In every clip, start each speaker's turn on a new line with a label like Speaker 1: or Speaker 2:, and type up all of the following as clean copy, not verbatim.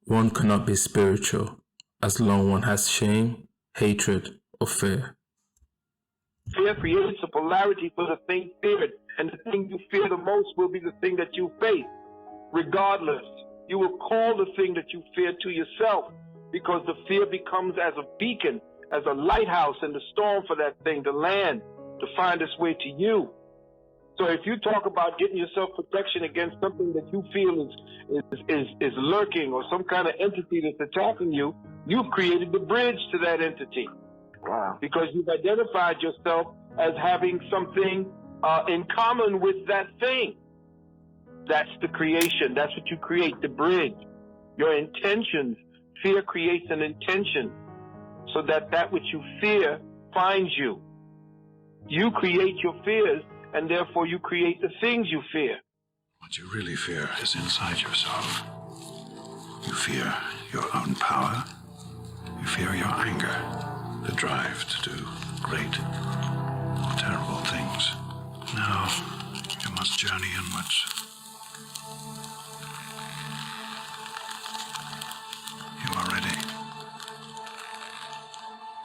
Speaker 1: One cannot be spiritual as long one has shame, hatred, or fear.
Speaker 2: Fear creates a polarity for the thing feared, and the thing you fear the most will be the thing that you face. Regardless, you will call the thing that you fear to yourself, because the fear becomes as a beacon, as a lighthouse in the storm for that thing to land, to find its way to you. So if you talk about getting yourself protection against something that you feel is lurking, or some kind of entity that's attacking you, you've created the bridge to that entity. Wow. Because you've identified yourself as having something in common with that thing. That's the creation. That's what you create, the bridge. Your intentions. Fear creates an intention so that that which you fear finds you. You create your fears, and therefore you create the things you fear.
Speaker 3: What you really fear is inside yourself. You fear your own power. You fear your anger, the drive to do great or terrible things. Now you must journey inwards. You are ready.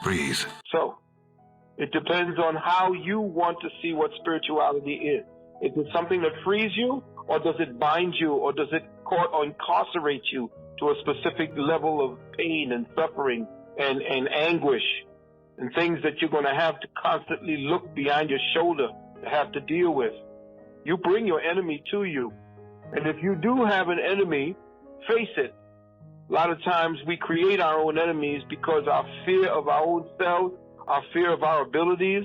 Speaker 3: Breathe.
Speaker 2: So, it depends on how you want to see what spirituality is. Is it something that frees you, or does it bind you, or does it incarcerate you to a specific level of pain and suffering and anguish and things that you're going to have to constantly look behind your shoulder to have to deal with? You bring your enemy to you. And if you do have an enemy, face it. A lot of times we create our own enemies because our fear of our own selves, our fear of our abilities,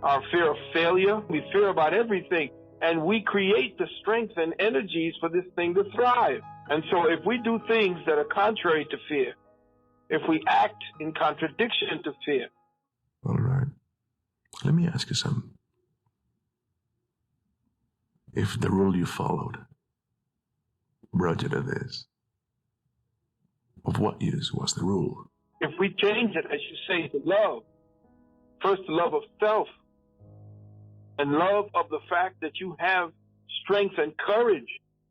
Speaker 2: our fear of failure, we fear about everything. And we create the strength and energies for this thing to thrive. And so if we do things that are contrary to fear, if we act in contradiction to fear.
Speaker 4: All right. Let me ask you something. If the rule you followed brought you to this, of what use was the rule?
Speaker 2: If we change it, as you say, to love, first the love of self, and love of the fact that you have strength and courage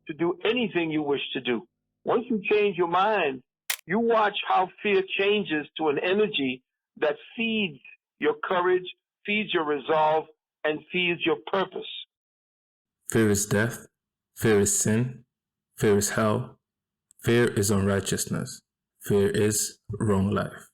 Speaker 2: to do anything you wish to do. Once you change your mind, you watch how fear changes to an energy that feeds your courage, feeds your resolve, and feeds your purpose.
Speaker 1: Fear is death. Fear is sin. Fear is hell. Fear is unrighteousness. Fear is wrong life.